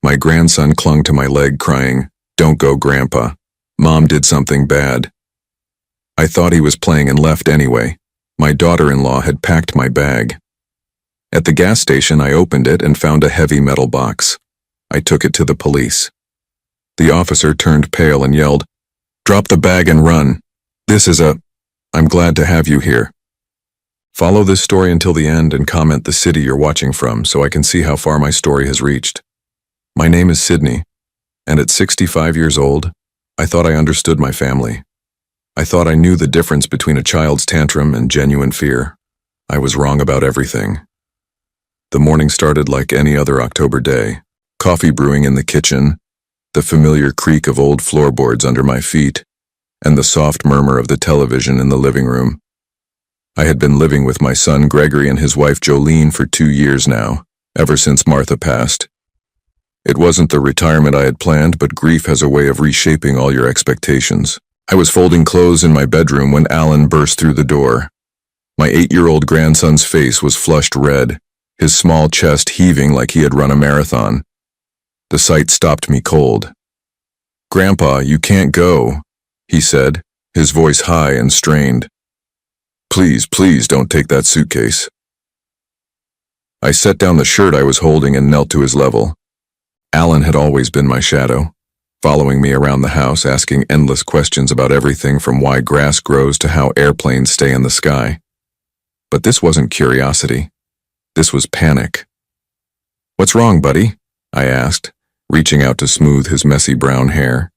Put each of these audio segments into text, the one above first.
My grandson clung to my leg, crying, "Don't go, Grandpa. Mom did something bad." I thought he was playing and left anyway. My daughter-in-law had packed my bag. At the gas station, I opened it and found a heavy metal box. I took it to the police. The officer turned pale and yelled, "Drop the bag and run. I'm glad to have you here." Follow this story until the end and comment the city you're watching from so I can see how far my story has reached. My name is Sydney, and at 65 years old, I thought I understood my family. I thought I knew the difference between a child's tantrum and genuine fear. I was wrong about everything. The morning started like any other October day, coffee brewing in the kitchen, the familiar creak of old floorboards under my feet, and the soft murmur of the television in the living room. I had been living with my son Gregory and his wife Jolene for 2 years now, ever since Martha passed. It wasn't the retirement I had planned, but grief has a way of reshaping all your expectations. I was folding clothes in my bedroom when Alan burst through the door. My 8-year-old grandson's face was flushed red, his small chest heaving like he had run a marathon. The sight stopped me cold. "Grandpa, you can't go," he said, his voice high and strained. Please don't take that suitcase." I set down the shirt I was holding and knelt to his level. Alan had always been my shadow, following me around the house, asking endless questions about everything from why grass grows to how airplanes stay in the sky. But this wasn't curiosity. This was panic. "What's wrong, buddy?" I asked, reaching out to smooth his messy brown hair.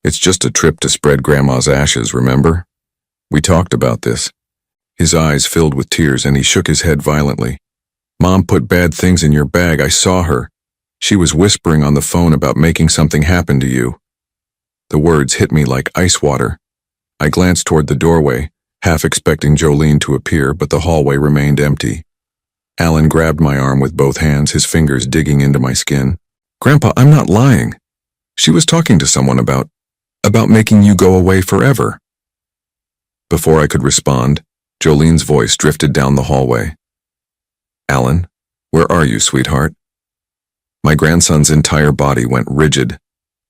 "It's just a trip to spread Grandma's ashes, remember? We talked about this." His eyes filled with tears and he shook his head violently. "Mom put bad things in your bag. I saw her. She was whispering on the phone about making something happen to you." The words hit me like ice water. I glanced toward the doorway, half expecting Jolene to appear, but the hallway remained empty. Alan grabbed my arm with both hands, his fingers digging into my skin. "Grandpa, I'm not lying. She was talking to someone about making you go away forever." Before I could respond, Jolene's voice drifted down the hallway. "Alan, where are you, sweetheart?" My grandson's entire body went rigid.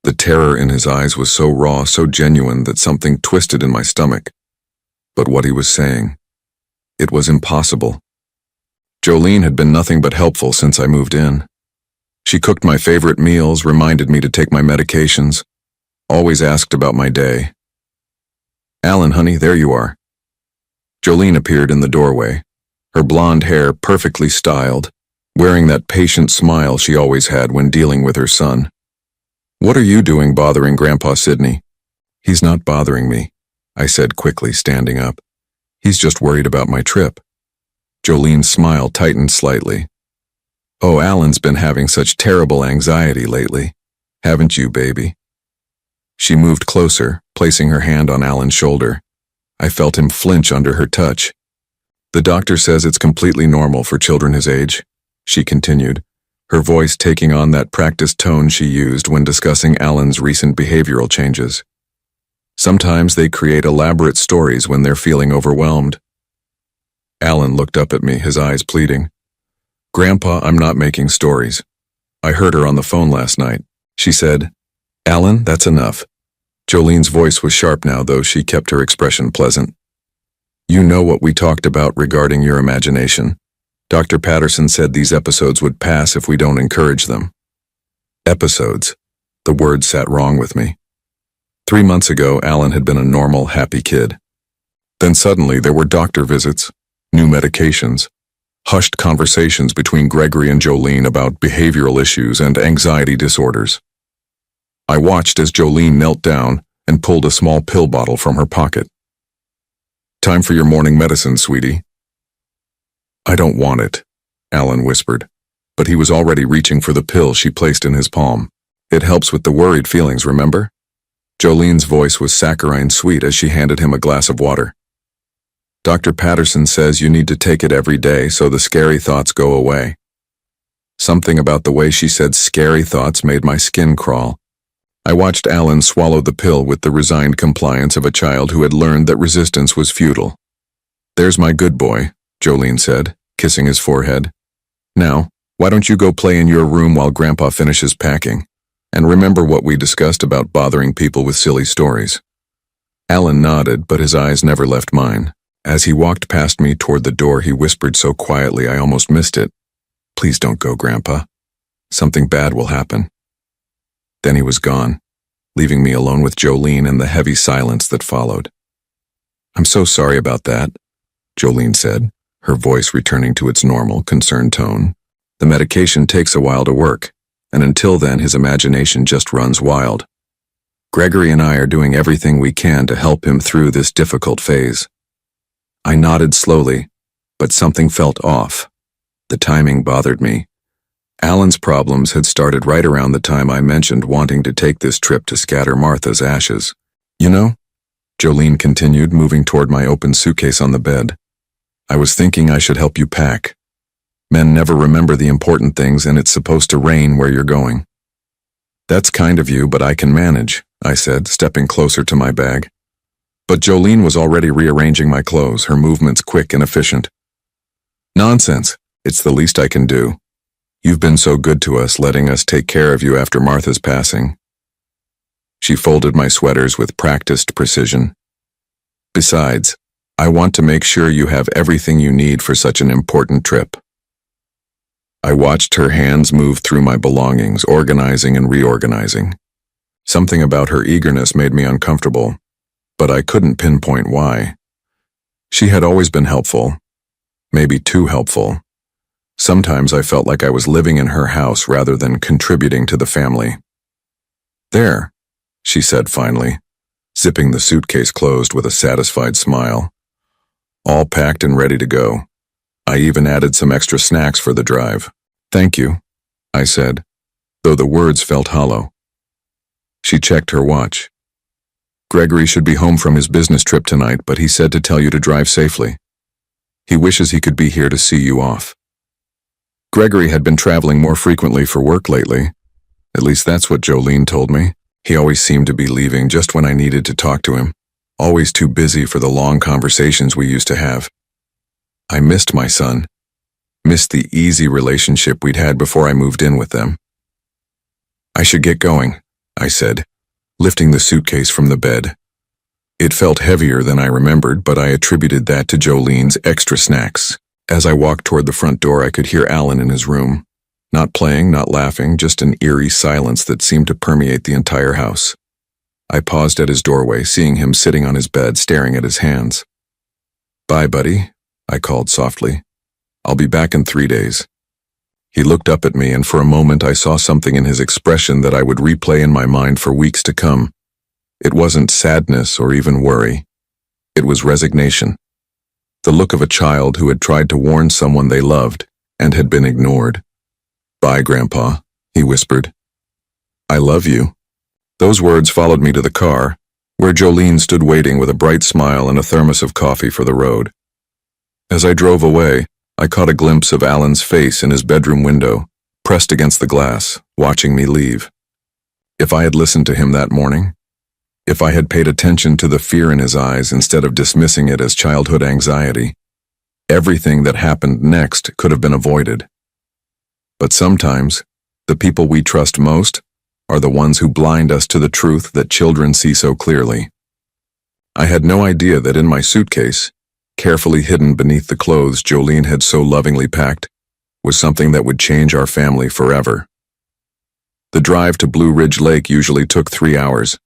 The terror in his eyes was so raw, so genuine that something twisted in my stomach. But what he was saying, it was impossible. Jolene had been nothing but helpful since I moved in. She cooked my favorite meals, reminded me to take my medications, always asked about my day. "Alan, honey, there you are." Jolene appeared in the doorway, her blonde hair perfectly styled, wearing that patient smile she always had when dealing with her son. "What are you doing bothering Grandpa, Sydney?" "He's not bothering me," I said quickly, standing up. "He's just worried about my trip." Jolene's smile tightened slightly. "Oh, Alan's been having such terrible anxiety lately. Haven't you, baby?" She moved closer, placing her hand on Alan's shoulder. I felt him flinch under her touch. "The doctor says it's completely normal for children his age," she continued, her voice taking on that practiced tone she used when discussing Alan's recent behavioral changes. "Sometimes they create elaborate stories when they're feeling overwhelmed." Alan looked up at me, his eyes pleading. "Grandpa, I'm not making stories. I heard her on the phone last night. She said, 'Alan, that's enough.'" Jolene's voice was sharp now, though she kept her expression pleasant. "You know what we talked about regarding your imagination. Dr. Patterson said these episodes would pass if we don't encourage them." Episodes. The word sat wrong with me. 3 months ago, Alan had been a normal, happy kid. Then suddenly there were doctor visits, new medications, hushed conversations between Gregory and Jolene about behavioral issues and anxiety disorders. I watched as Jolene knelt down and pulled a small pill bottle from her pocket. "Time for your morning medicine, sweetie." "I don't want it," Alan whispered, but he was already reaching for the pill she placed in his palm. "It helps with the worried feelings, remember?" Jolene's voice was saccharine sweet as she handed him a glass of water. "Dr. Patterson says you need to take it every day so the scary thoughts go away." Something about the way she said scary thoughts made my skin crawl. I watched Alan swallow the pill with the resigned compliance of a child who had learned that resistance was futile. "There's my good boy," Jolene said, kissing his forehead. "Now, Why don't you go play in your room while Grandpa finishes packing? And remember what we discussed about bothering people with silly stories." Alan nodded, but his eyes never left mine. As he walked past me toward the door, he whispered so quietly I almost missed it. "Please don't go, Grandpa. Something bad will happen." Then he was gone, leaving me alone with Jolene and the heavy silence that followed. "I'm so sorry about that," Jolene said, her voice returning to its normal, concerned tone. "The medication takes a while to work, and until then his imagination just runs wild. Gregory and I are doing everything we can to help him through this difficult phase." I nodded slowly, but something felt off. The timing bothered me. Alan's problems had started right around the time I mentioned wanting to take this trip to scatter Martha's ashes. "You know," Jolene continued, moving toward my open suitcase on the bed, "I was thinking I should help you pack. Men never remember the important things, and it's supposed to rain where you're going." "That's kind of you, but I can manage," I said, stepping closer to my bag. But Jolene was already rearranging my clothes, her movements quick and efficient. "Nonsense. It's the least I can do. You've been so good to us, letting us take care of you after Martha's passing." She folded my sweaters with practiced precision. "Besides, I want to make sure you have everything you need for such an important trip." I watched her hands move through my belongings, organizing and reorganizing. Something about her eagerness made me uncomfortable, but I couldn't pinpoint why. She had always been helpful, maybe too helpful. Sometimes I felt like I was living in her house rather than contributing to the family. "There," she said finally, zipping the suitcase closed with a satisfied smile. "All packed and ready to go. I even added some extra snacks for the drive." "Thank you," I said, though the words felt hollow. She checked her watch. "Gregory should be home from his business trip tonight, but he said to tell you to drive safely. He wishes he could be here to see you off." Gregory had been traveling more frequently for work lately. At least that's what Jolene told me. He always seemed to be leaving just when I needed to talk to him, always too busy for the long conversations we used to have. I missed my son, missed the easy relationship we'd had before I moved in with them. "I should get going," I said, lifting the suitcase from the bed. It felt heavier than I remembered, but I attributed that to Jolene's extra snacks. As I walked toward the front door, I could hear Alan in his room. Not playing, not laughing, just an eerie silence that seemed to permeate the entire house. I paused at his doorway, seeing him sitting on his bed, staring at his hands. "Bye, buddy," I called softly. "I'll be back in 3 days." He looked up at me, and for a moment I saw something in his expression that I would replay in my mind for weeks to come. It wasn't sadness or even worry. It was resignation. The look of a child who had tried to warn someone they loved and had been ignored. "Bye, Grandpa," he whispered. "I love you." Those words followed me to the car, where Jolene stood waiting with a bright smile and a thermos of coffee for the road. As I drove away, I caught a glimpse of Alan's face in his bedroom window, pressed against the glass, watching me leave. If I had listened to him that morning, if I had paid attention to the fear in his eyes instead of dismissing it as childhood anxiety, everything that happened next could have been avoided. But sometimes, the people we trust most are the ones who blind us to the truth that children see so clearly. I had no idea that in my suitcase, carefully hidden beneath the clothes Jolene had so lovingly packed, was something that would change our family forever. The drive to Blue Ridge Lake usually took 3 hours,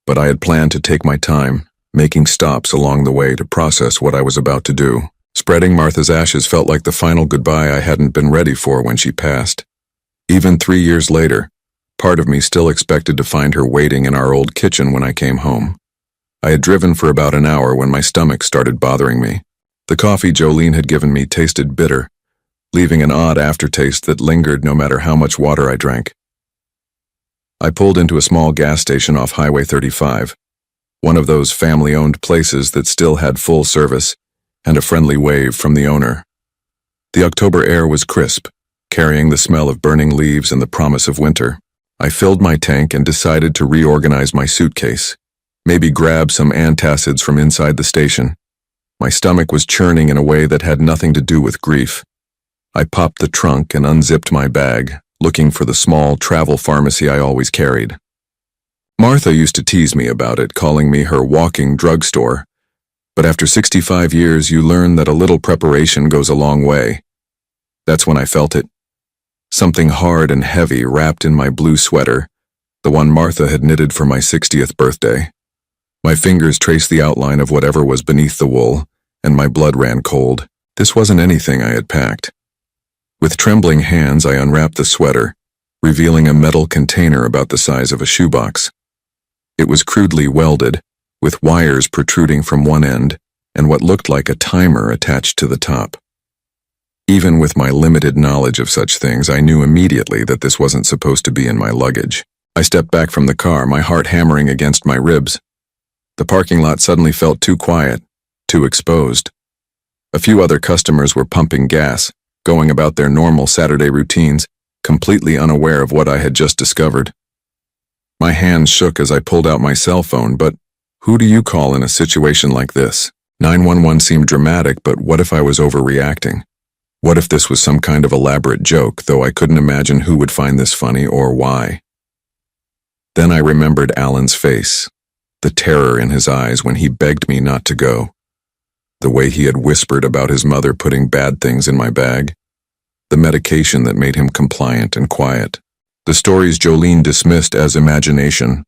but I had planned to take my time, making stops along the way to process what I was about to do. Spreading Martha's ashes felt like the final goodbye I hadn't been ready for when she passed. Even 3 years later, part of me still expected to find her waiting in our old kitchen when I came home. I had driven for about an hour when my stomach started bothering me. The coffee Jolene had given me tasted bitter, leaving an odd aftertaste that lingered no matter how much water I drank. I pulled into a small gas station off Highway 35, one of those family-owned places that still had full service and a friendly wave from the owner. The October air was crisp, carrying the smell of burning leaves and the promise of winter. I filled my tank and decided to reorganize my suitcase, maybe grab some antacids from inside the station. My stomach was churning in a way that had nothing to do with grief. I popped the trunk and unzipped my bag, looking for the small travel pharmacy I always carried. Martha used to tease me about it, calling me her walking drugstore. But after 65 years, you learn that a little preparation goes a long way. That's when I felt it. Something hard and heavy wrapped in my blue sweater, the one Martha had knitted for my 60th birthday. My fingers traced the outline of whatever was beneath the wool, and my blood ran cold. This wasn't anything I had packed. With trembling hands, I unwrapped the sweater, revealing a metal container about the size of a shoebox. It was crudely welded, with wires protruding from one end and what looked like a timer attached to the top. Even with my limited knowledge of such things, I knew immediately that this wasn't supposed to be in my luggage. I stepped back from the car, my heart hammering against my ribs. The parking lot suddenly felt too quiet, too exposed. A few other customers were pumping gas, going about their normal Saturday routines, completely unaware of what I had just discovered. My hands shook as I pulled out my cell phone, but who do you call in a situation like this? 911 seemed dramatic, but what if I was overreacting? What if this was some kind of elaborate joke, though I couldn't imagine who would find this funny or why? Then I remembered Alan's face, the terror in his eyes when he begged me not to go. The way he had whispered about his mother putting bad things in my bag. The medication that made him compliant and quiet. The stories Jolene dismissed as imagination.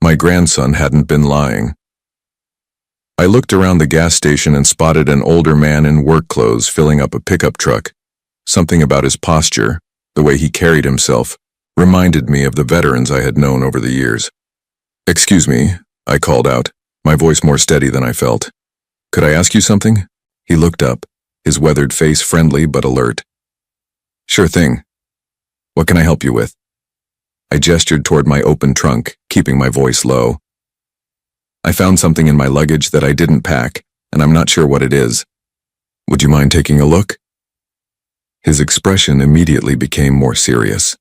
My grandson hadn't been lying. I looked around the gas station and spotted an older man in work clothes filling up a pickup truck. Something about his posture, the way he carried himself, reminded me of the veterans I had known over the years. "Excuse me," I called out, my voice more steady than I felt. "Could I ask you something?" He looked up, his weathered face friendly but alert. "Sure thing. What can I help you with?" I gestured toward my open trunk, keeping my voice low. "I found something in my luggage that I didn't pack, and I'm not sure what it is. Would you mind taking a look?" His expression immediately became more serious.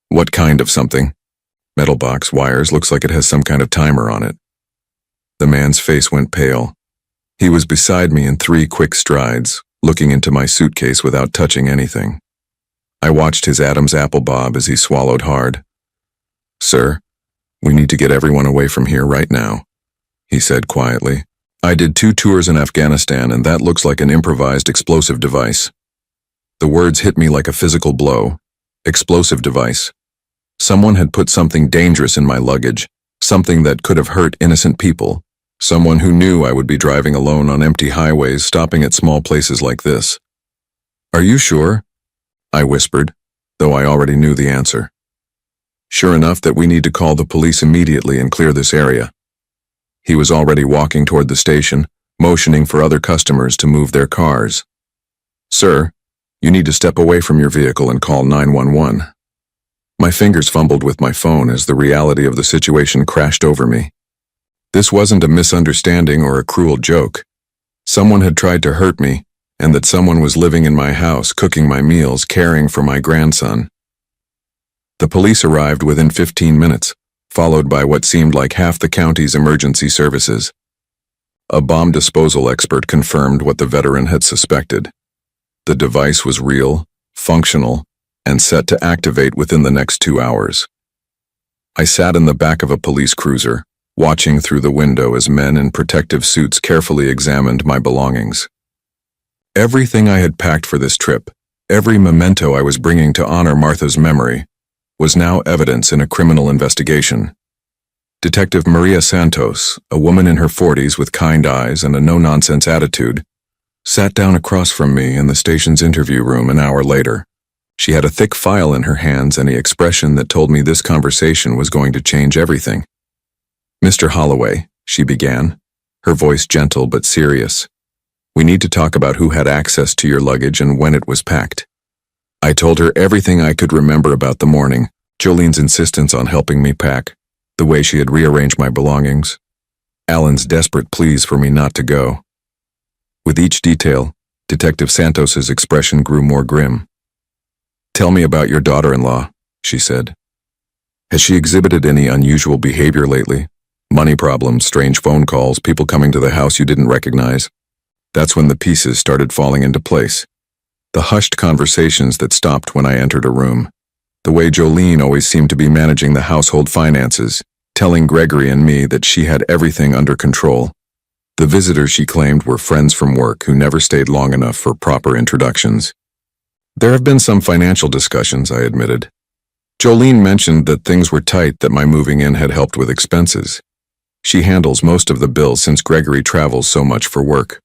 "What kind of something?" "Metal box, wires, looks like it has some kind of timer on it." The man's face went pale. He was beside me in 3 quick strides, looking into my suitcase without touching anything. I watched his Adam's apple bob as he swallowed hard. "Sir, we need to get everyone away from here right now," he said quietly. "I did 2 tours in Afghanistan, and that looks like an improvised explosive device." The words hit me like a physical blow. Explosive device. Someone had put something dangerous in my luggage, something that could have hurt innocent people. Someone who knew I would be driving alone on empty highways, stopping at small places like this. "Are you sure?" I whispered, though I already knew the answer. "Sure enough that we need to call the police immediately and clear this area." He was already walking toward the station, motioning for other customers to move their cars. "Sir, you need to step away from your vehicle and call 911. My fingers fumbled with my phone as the reality of the situation crashed over me. This wasn't a misunderstanding or a cruel joke. Someone had tried to hurt me, and that someone was living in my house, cooking my meals, caring for my grandson. The police arrived within 15 minutes, followed by what seemed like half the county's emergency services. A bomb disposal expert confirmed what the veteran had suspected. The device was real, functional, and set to activate within the next 2 hours. I sat in the back of a police cruiser, watching through the window as men in protective suits carefully examined my belongings. Everything I had packed for this trip, every memento I was bringing to honor Martha's memory, was now evidence in a criminal investigation. Detective Maria Santos, a woman in her 40s with kind eyes and a no-nonsense attitude, sat down across from me in the station's interview room an hour later. She had a thick file in her hands and an expression that told me this conversation was going to change everything. "Mr. Holloway," she began, her voice gentle but serious. "We need to talk about who had access to your luggage and when it was packed." I told her everything I could remember about the morning, Jolene's insistence on helping me pack, the way she had rearranged my belongings, Alan's desperate pleas for me not to go. With each detail, Detective Santos's expression grew more grim. "Tell me about your daughter-in-law," she said. "Has she exhibited any unusual behavior lately? Money problems, strange phone calls, people coming to the house you didn't recognize?" That's when the pieces started falling into place. The hushed conversations that stopped when I entered a room. The way Jolene always seemed to be managing the household finances, telling Gregory and me that she had everything under control. The visitors she claimed were friends from work who never stayed long enough for proper introductions. There have been some financial discussions, I admitted. Jolene mentioned that things were tight, that my moving in had helped with expenses. She handles most of the bills since Gregory travels so much for work.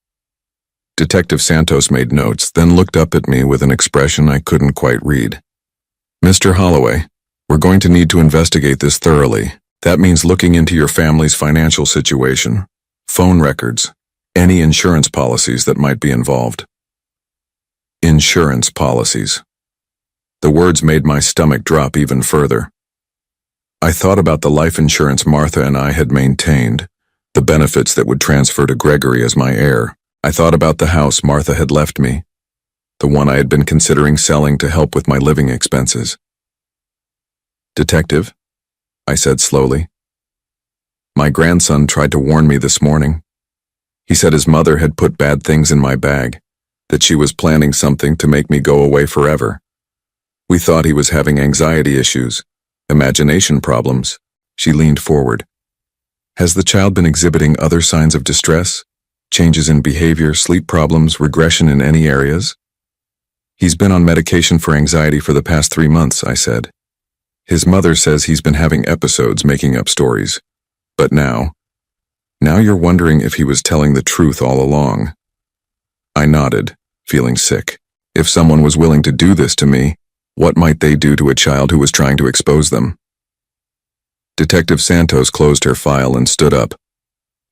Detective Santos made notes, then looked up at me with an expression I couldn't quite read. Mr. Holloway, we're going to need to investigate this thoroughly. That means looking into your family's financial situation, phone records, any insurance policies that might be involved. Insurance policies. The words made my stomach drop even further. I thought about the life insurance Martha and I had maintained, the benefits that would transfer to Gregory as my heir. I thought about the house Martha had left me, the one I had been considering selling to help with my living expenses. Detective, I said slowly. My grandson tried to warn me this morning. He said his mother had put bad things in my bag, that she was planning something to make me go away forever. We thought he was having anxiety issues, imagination problems. She leaned forward. Has the child been exhibiting other signs of distress? Changes in behavior, sleep problems, regression in any areas? He's been on medication for anxiety for the past 3 months, I said. His mother says he's been having episodes making up stories. But now you're wondering if he was telling the truth all along. I nodded, feeling sick. If someone was willing to do this to me, what might they do to a child who was trying to expose them? Detective Santos closed her file and stood up.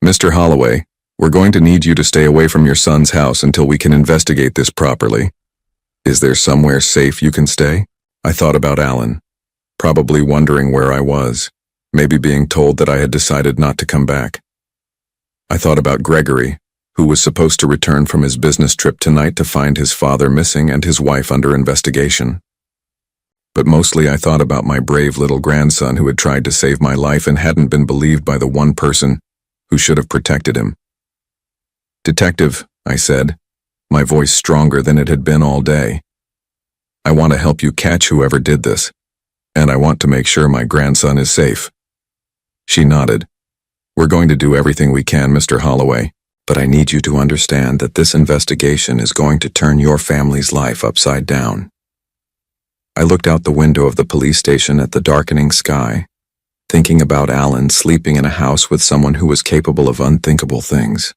Mr. Holloway, we're going to need you to stay away from your son's house until we can investigate this properly. Is there somewhere safe you can stay? I thought about Alan, probably wondering where I was, maybe being told that I had decided not to come back. I thought about Gregory, who was supposed to return from his business trip tonight to find his father missing and his wife under investigation. But mostly I thought about my brave little grandson who had tried to save my life and hadn't been believed by the one person who should have protected him. Detective, I said, my voice stronger than it had been all day. I want to help you catch whoever did this, and I want to make sure my grandson is safe. She nodded. We're going to do everything we can, Mr. Holloway, but I need you to understand that this investigation is going to turn your family's life upside down. I looked out the window of the police station at the darkening sky, thinking about Alan sleeping in a house with someone who was capable of unthinkable things.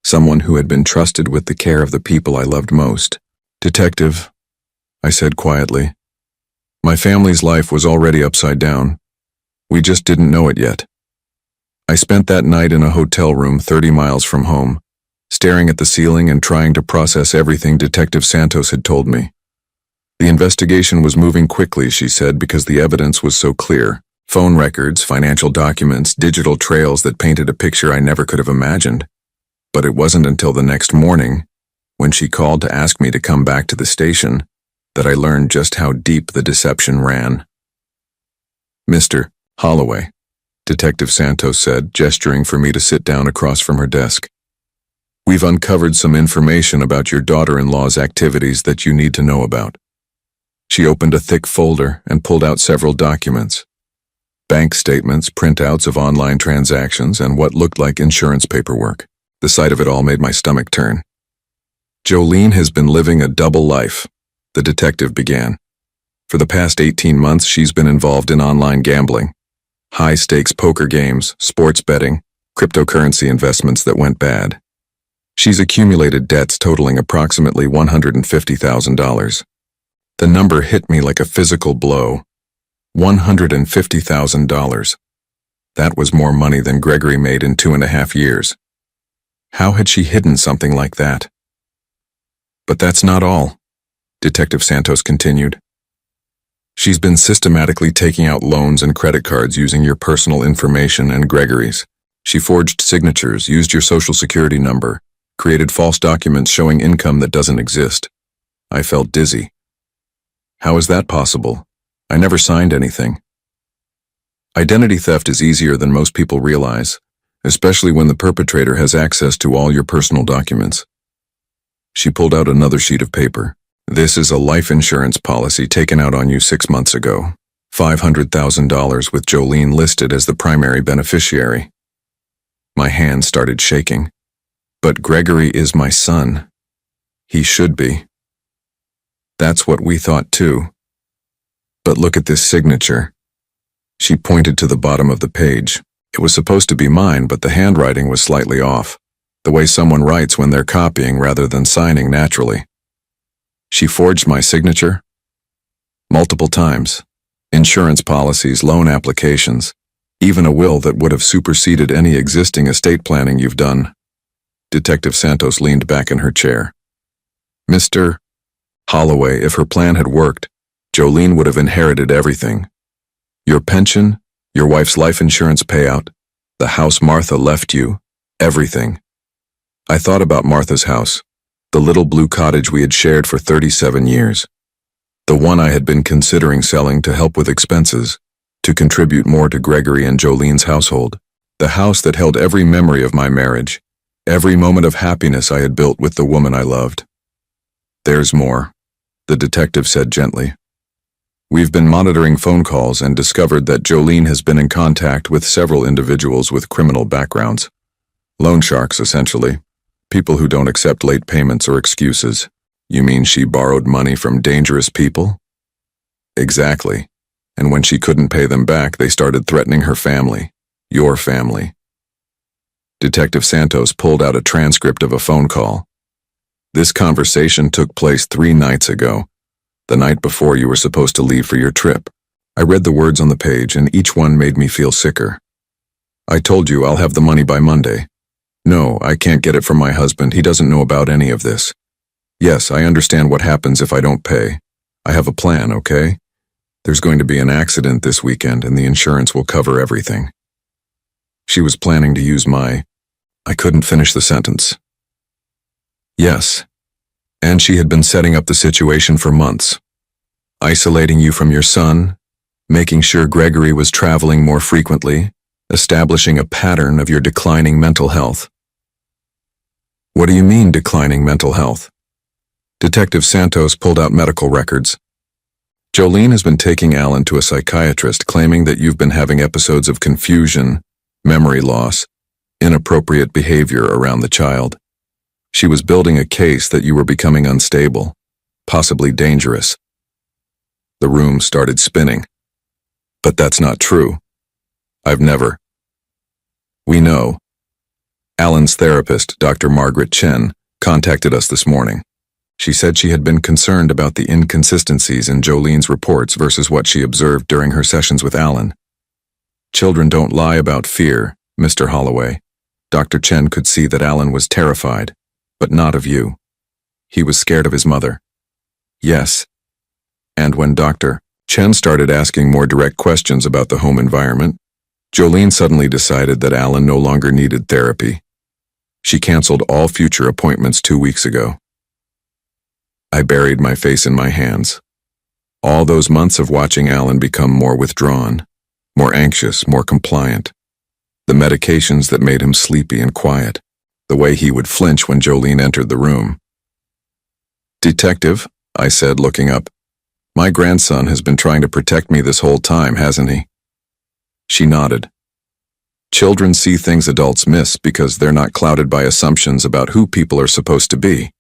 Someone who had been trusted with the care of the people I loved most. Detective, I said quietly, my family's life was already upside down. We just didn't know it yet. I spent that night in a hotel room 30 miles from home, staring at the ceiling and trying to process everything Detective Santos had told me. The investigation was moving quickly, she said, because the evidence was so clear. Phone records, financial documents, digital trails that painted a picture I never could have imagined. But it wasn't until the next morning, when she called to ask me to come back to the station, that I learned just how deep the deception ran. Mr. Holloway, Detective Santos said, gesturing for me to sit down across from her desk. We've uncovered some information about your daughter-in-law's activities that you need to know about. She opened a thick folder and pulled out several documents. Bank statements, printouts of online transactions, and what looked like insurance paperwork. The sight of it all made my stomach turn. Jolene has been living a double life, the detective began. For the past 18 months, she's been involved in online gambling, high-stakes poker games, sports betting, cryptocurrency investments that went bad. She's accumulated debts totaling approximately $150,000. The number hit me like a physical blow. $150,000. That was more money than Gregory made in 2.5 years. How had she hidden something like that? But that's not all, Detective Santos continued. She's been systematically taking out loans and credit cards using your personal information and Gregory's. She forged signatures, used your social security number, created false documents showing income that doesn't exist. I felt dizzy. How is that possible? I never signed anything. Identity theft is easier than most people realize, especially when the perpetrator has access to all your personal documents. She pulled out another sheet of paper. This is a life insurance policy taken out on you 6 months ago. $500,000 with Jolene listed as the primary beneficiary. My hand started shaking. But Gregory is my son. He should be. That's what we thought too. But look at this signature. She pointed to the bottom of the page. It was supposed to be mine, but the handwriting was slightly off. The way someone writes when they're copying rather than signing naturally. She forged my signature? Multiple times. Insurance policies, loan applications, even a will that would have superseded any existing estate planning you've done. Detective Santos leaned back in her chair. Mr. Holloway, if her plan had worked, Jolene would have inherited everything. Your pension, your wife's life insurance payout, the house Martha left you, everything. I thought about Martha's house, the little blue cottage we had shared for 37 years. The one I had been considering selling to help with expenses, to contribute more to Gregory and Jolene's household. The house that held every memory of my marriage, every moment of happiness I had built with the woman I loved. There's more, the detective said gently. We've been monitoring phone calls and discovered that Jolene has been in contact with several individuals with criminal backgrounds. Loan sharks, essentially. People who don't accept late payments or excuses. You mean she borrowed money from dangerous people? Exactly. And when she couldn't pay them back, they started threatening her family. Your family. Detective Santos pulled out a transcript of a phone call. This conversation took place 3 nights ago, the night before you were supposed to leave for your trip. I read the words on the page and each one made me feel sicker. I told you I'll have the money by Monday. No, I can't get it from my husband. He doesn't know about any of this. Yes, I understand what happens if I don't pay. I have a plan, okay? There's going to be an accident this weekend and the insurance will cover everything. She was planning to use I couldn't finish the sentence. Yes. And she had been setting up the situation for months. Isolating you from your son, making sure Gregory was traveling more frequently, establishing a pattern of your declining mental health. What do you mean, declining mental health? Detective Santos pulled out medical records. Jolene has been taking Alan to a psychiatrist, claiming that you've been having episodes of confusion, memory loss, inappropriate behavior around the child. She was building a case that you were becoming unstable, possibly dangerous. The room started spinning. But that's not true. I've never. We know. Alan's therapist, Dr. Margaret Chen, contacted us this morning. She said she had been concerned about the inconsistencies in Jolene's reports versus what she observed during her sessions with Alan. Children don't lie about fear, Mr. Holloway. Dr. Chen could see that Alan was terrified, but not of you. He was scared of his mother. Yes. And when Dr. Chen started asking more direct questions about the home environment, Jolene suddenly decided that Alan no longer needed therapy. She canceled all future appointments 2 weeks ago. I buried my face in my hands. All those months of watching Alan become more withdrawn, more anxious, more compliant. The medications that made him sleepy and quiet. The way he would flinch when Jolene entered the room. Detective, I said, looking up. My grandson has been trying to protect me this whole time, hasn't he? She nodded. Children see things adults miss because they're not clouded by assumptions about who people are supposed to be.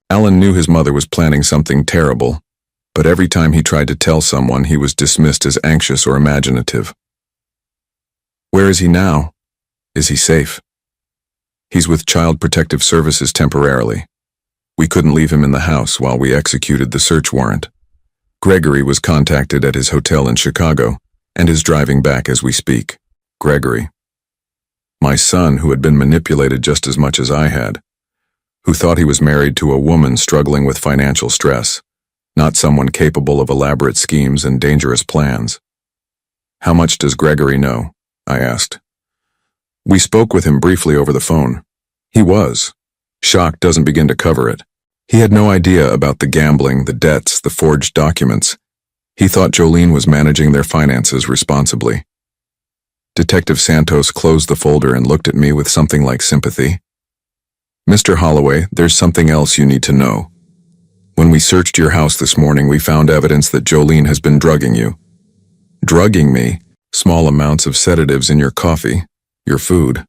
Alan knew his mother was planning something terrible, but every time he tried to tell someone, he was dismissed as anxious or imaginative. Where is he now? Is he safe? He's with Child Protective Services temporarily. We couldn't leave him in the house while we executed the search warrant. Gregory was contacted at his hotel in Chicago and is driving back as we speak. Gregory. My son, who had been manipulated just as much as I had, who thought he was married to a woman struggling with financial stress, not someone capable of elaborate schemes and dangerous plans. How much does Gregory know? I asked. We spoke with him briefly over the phone. He was. Shock doesn't begin to cover it. He had no idea about the gambling, the debts, the forged documents. He thought Jolene was managing their finances responsibly. Detective Santos closed the folder and looked at me with something like sympathy. Mr. Holloway, there's something else you need to know. When we searched your house this morning, we found evidence that Jolene has been drugging you. Drugging me? Small amounts of sedatives in your coffee, your food.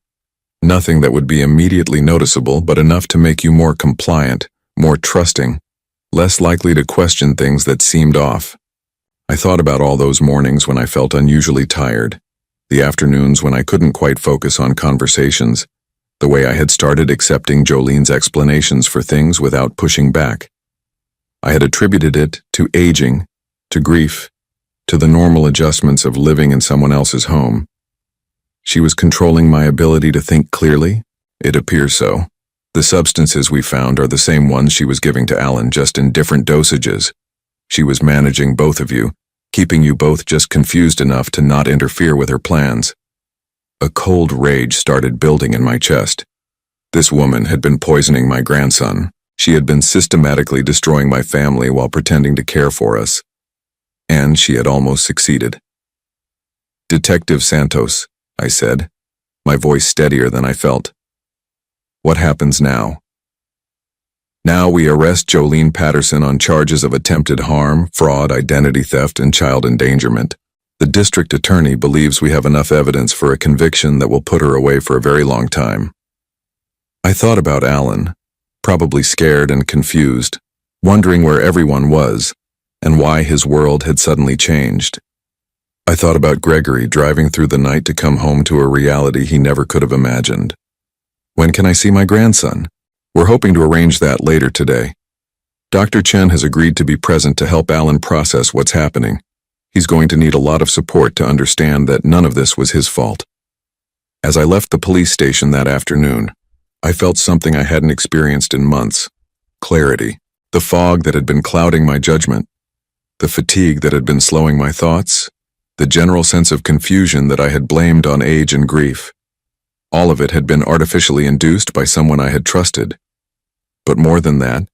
Nothing that would be immediately noticeable, but enough to make you more compliant, more trusting, less likely to question things that seemed off. I thought about all those mornings when I felt unusually tired, the afternoons when I couldn't quite focus on conversations, the way I had started accepting Jolene's explanations for things without pushing back. I had attributed it to aging, to grief, to the normal adjustments of living in someone else's home. She was controlling my ability to think clearly? It appears so. The substances we found are the same ones she was giving to Alan, just in different dosages. She was managing both of you, keeping you both just confused enough to not interfere with her plans. A cold rage started building in my chest. This woman had been poisoning my grandson. She had been systematically destroying my family while pretending to care for us. And she had almost succeeded. "Detective Santos," I said, my voice steadier than I felt. "What happens now?" "Now we arrest Jolene Patterson on charges of attempted harm, fraud, identity theft, and child endangerment. The district attorney believes we have enough evidence for a conviction that will put her away for a very long time." I thought about Alan, probably scared and confused, wondering where everyone was, and why his world had suddenly changed. I thought about Gregory driving through the night to come home to a reality he never could have imagined. When can I see my grandson? We're hoping to arrange that later today. Dr. Chen has agreed to be present to help Alan process what's happening. He's going to need a lot of support to understand that none of this was his fault. As I left the police station that afternoon, I felt something I hadn't experienced in months. Clarity. The fog that had been clouding my judgment. The fatigue that had been slowing my thoughts. The general sense of confusion that I had blamed on age and grief. All of it had been artificially induced by someone I had trusted. But more than that,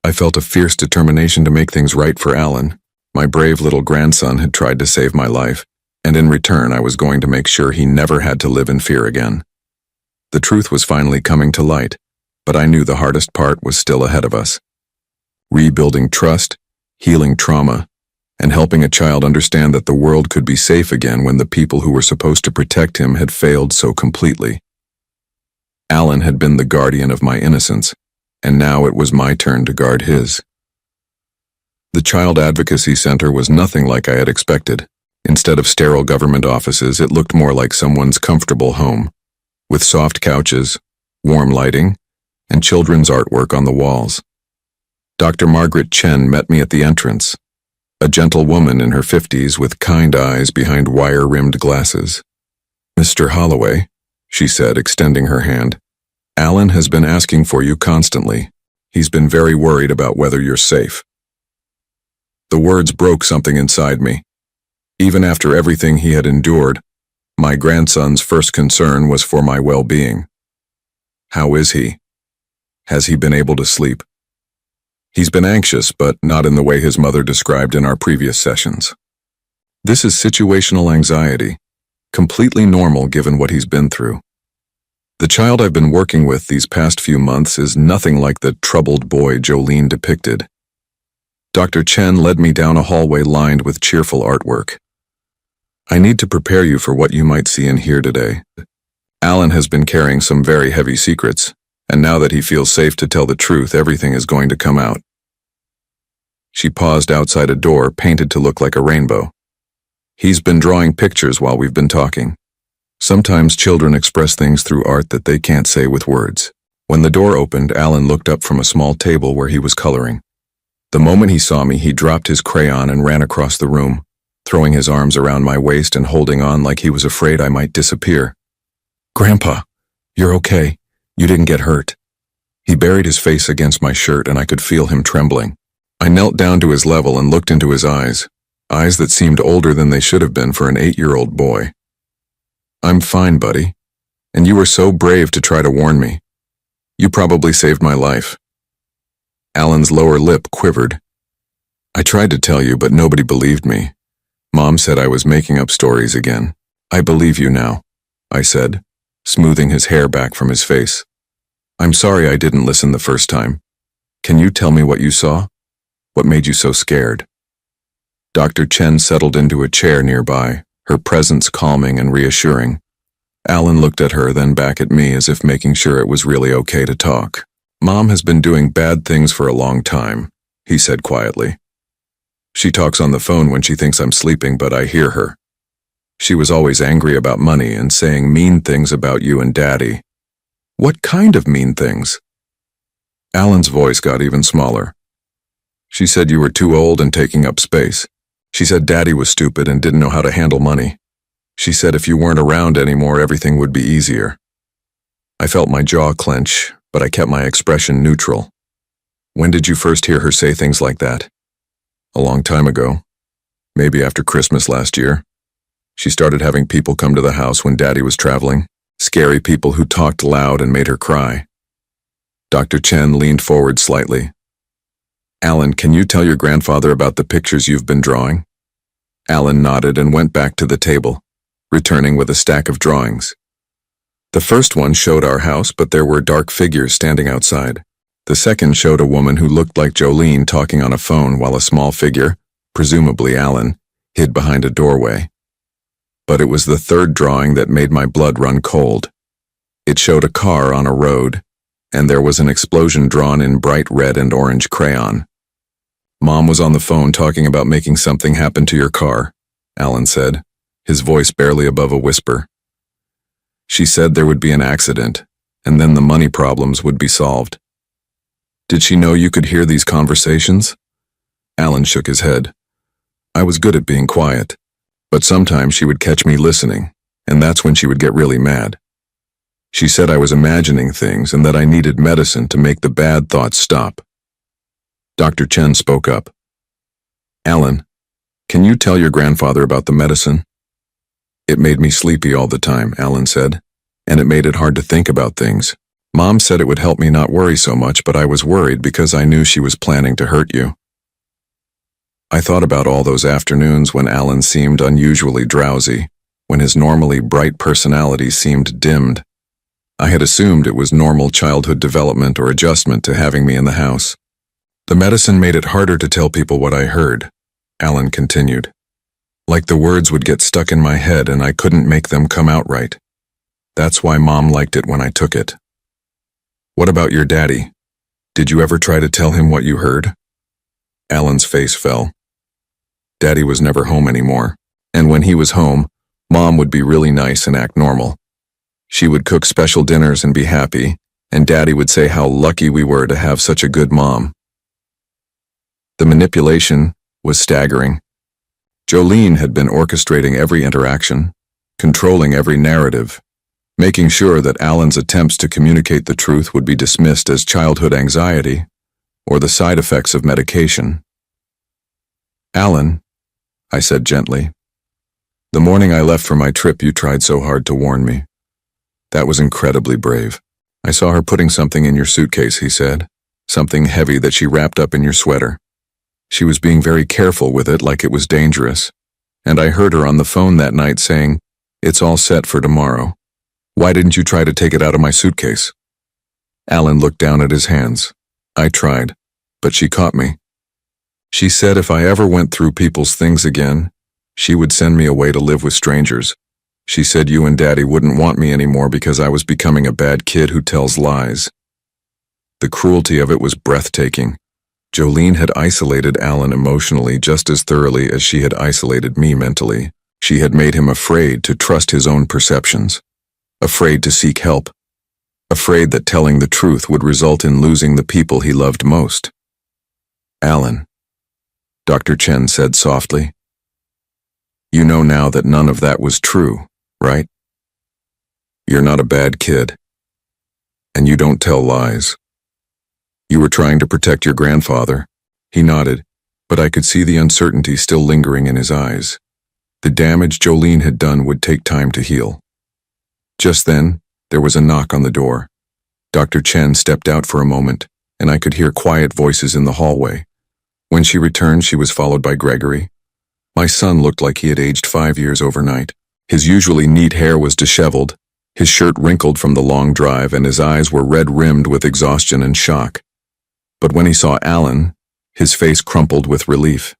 I felt a fierce determination to make things right for Alan. My brave little grandson had tried to save my life, and in return I was going to make sure he never had to live in fear again. The truth was finally coming to light, but I knew the hardest part was still ahead of us. Rebuilding trust, healing trauma, and helping a child understand that the world could be safe again when the people who were supposed to protect him had failed so completely. Alan had been the guardian of my innocence, and now it was my turn to guard his. The Child Advocacy Center was nothing like I had expected. Instead of sterile government offices, it looked more like someone's comfortable home, with soft couches, warm lighting, and children's artwork on the walls. Dr. Margaret Chen met me at the entrance, a gentle woman in her 50s with kind eyes behind wire-rimmed glasses. "Mr. Holloway," she said, extending her hand, "Alan has been asking for you constantly. He's been very worried about whether you're safe." The words broke something inside me. Even after everything he had endured, my grandson's first concern was for my well-being. How is he? Has he been able to sleep? He's been anxious, but not in the way his mother described in our previous sessions. This is situational anxiety, completely normal given what he's been through. The child I've been working with these past few months is nothing like the troubled boy Jolene depicted. Dr. Chen led me down a hallway lined with cheerful artwork. "I need to prepare you for what you might see and hear today. Alan has been carrying some very heavy secrets, and now that he feels safe to tell the truth, everything is going to come out." She paused outside a door painted to look like a rainbow. "He's been drawing pictures while we've been talking. Sometimes children express things through art that they can't say with words." When the door opened, Alan looked up from a small table where he was coloring. The moment he saw me, he dropped his crayon and ran across the room, throwing his arms around my waist and holding on like he was afraid I might disappear. "Grandpa, you're okay. You didn't get hurt." He buried his face against my shirt and I could feel him trembling. I knelt down to his level and looked into his eyes that seemed older than they should have been for an 8-year-old boy. "I'm fine, buddy. And you were so brave to try to warn me. You probably saved my life." Alan's lower lip quivered. "I tried to tell you, but nobody believed me. Mom said I was making up stories again." "I believe you now," I said, smoothing his hair back from his face. "I'm sorry I didn't listen the first time. Can you tell me what you saw? What made you so scared? Dr. Chen settled into a chair nearby, her presence calming and reassuring. Alan looked at her, then back at me as if making sure it was really okay to talk. Mom has been doing bad things for a long time, he said quietly. She talks on the phone when she thinks I'm sleeping, but I hear her. She was always angry about money and saying mean things about you and Daddy. What kind of mean things? Alan's voice got even smaller. She said you were too old and taking up space. She said Daddy was stupid and didn't know how to handle money. She said if you weren't around anymore, everything would be easier. I felt my jaw clench, but I kept my expression neutral. When did you first hear her say things like that? A long time ago. Maybe after Christmas last year. She started having people come to the house when Daddy was traveling. Scary people who talked loud and made her cry. Dr. Chen leaned forward slightly. Alan, can you tell your grandfather about the pictures you've been drawing? Alan nodded and went back to the table, returning with a stack of drawings. The first one showed our house, but there were dark figures standing outside. The second showed a woman who looked like Jolene talking on a phone while a small figure, presumably Alan, hid behind a doorway. But it was the third drawing that made my blood run cold. It showed a car on a road, and there was an explosion drawn in bright red and orange crayon. Mom was on the phone talking about making something happen to your car, Alan said, his voice barely above a whisper. She said there would be an accident, and then the money problems would be solved. Did she know you could hear these conversations? Alan shook his head. I was good at being quiet, but sometimes she would catch me listening, and that's when she would get really mad. She said I was imagining things and that I needed medicine to make the bad thoughts stop. Dr. Chen spoke up. Alan, can you tell your grandfather about the medicine? It made me sleepy all the time, Alan said, and it made it hard to think about things. Mom said it would help me not worry so much, but I was worried because I knew she was planning to hurt you. I thought about all those afternoons when Alan seemed unusually drowsy, when his normally bright personality seemed dimmed. I had assumed it was normal childhood development or adjustment to having me in the house. The medicine made it harder to tell people what I heard, Alan continued. Like the words would get stuck in my head and I couldn't make them come out right. That's why Mom liked it when I took it. What about your daddy? Did you ever try to tell him what you heard? Alan's face fell. Daddy was never home anymore, and when he was home, Mom would be really nice and act normal. She would cook special dinners and be happy, and Daddy would say how lucky we were to have such a good mom. The manipulation was staggering. Jolene had been orchestrating every interaction, controlling every narrative, making sure that Alan's attempts to communicate the truth would be dismissed as childhood anxiety or the side effects of medication. Alan, I said gently, the morning I left for my trip you tried so hard to warn me. That was incredibly brave. I saw her putting something in your suitcase, he said, something heavy that she wrapped up in your sweater. She was being very careful with it like it was dangerous, and I heard her on the phone that night saying, "It's all set for tomorrow. Why didn't you try to take it out of my suitcase?" Alan looked down at his hands. I tried, but she caught me. She said if I ever went through people's things again, she would send me away to live with strangers. She said you and Daddy wouldn't want me anymore because I was becoming a bad kid who tells lies. The cruelty of it was breathtaking. Jolene had isolated Alan emotionally just as thoroughly as she had isolated me mentally. She had made him afraid to trust his own perceptions, afraid to seek help, afraid that telling the truth would result in losing the people he loved most. Alan, Dr. Chen said softly, you know now that none of that was true, right? You're not a bad kid, and you don't tell lies. You were trying to protect your grandfather. He nodded, but I could see the uncertainty still lingering in his eyes. The damage Jolene had done would take time to heal. Just then, there was a knock on the door. Dr. Chen stepped out for a moment, and I could hear quiet voices in the hallway. When she returned, she was followed by Gregory. My son looked like he had aged 5 years overnight. His usually neat hair was disheveled, his shirt wrinkled from the long drive, and his eyes were red-rimmed with exhaustion and shock. But when he saw Alan, his face crumpled with relief.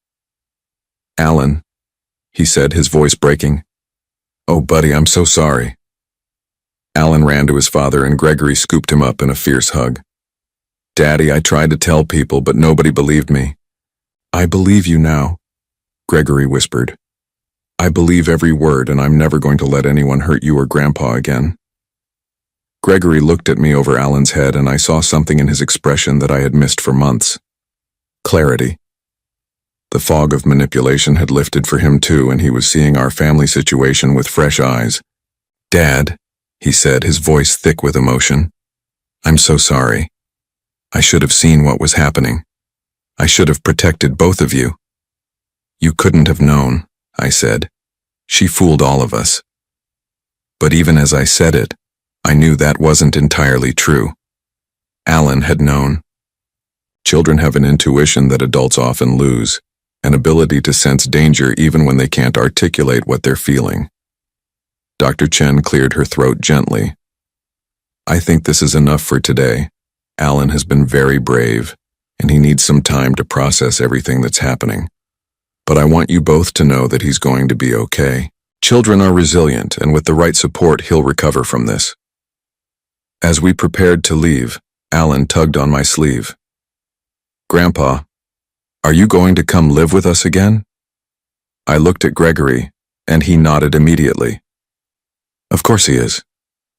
"Alan," he said, his voice breaking. "Oh, buddy, I'm so sorry." Alan ran to his father and Gregory scooped him up in a fierce hug. "Daddy, I tried to tell people, but nobody believed me." "I believe you now," Gregory whispered. "I believe every word, and I'm never going to let anyone hurt you or Grandpa again." Gregory looked at me over Alan's head, and I saw something in his expression that I had missed for months. Clarity. The fog of manipulation had lifted for him too, and he was seeing our family situation with fresh eyes. "Dad," he said, his voice thick with emotion, "I'm so sorry. I should have seen what was happening. I should have protected both of you." "You couldn't have known," I said. "She fooled all of us." But even as I said it, I knew that wasn't entirely true. Alan had known. Children have an intuition that adults often lose, an ability to sense danger even when they can't articulate what they're feeling. Dr. Chen cleared her throat gently. "I think this is enough for today. Alan has been very brave, and he needs some time to process everything that's happening. But I want you both to know that he's going to be okay. Children are resilient, and with the right support, he'll recover from this." As we prepared to leave, Alan tugged on my sleeve. "Grandpa, are you going to come live with us again?" I looked at Gregory, and he nodded immediately. "Of course he is.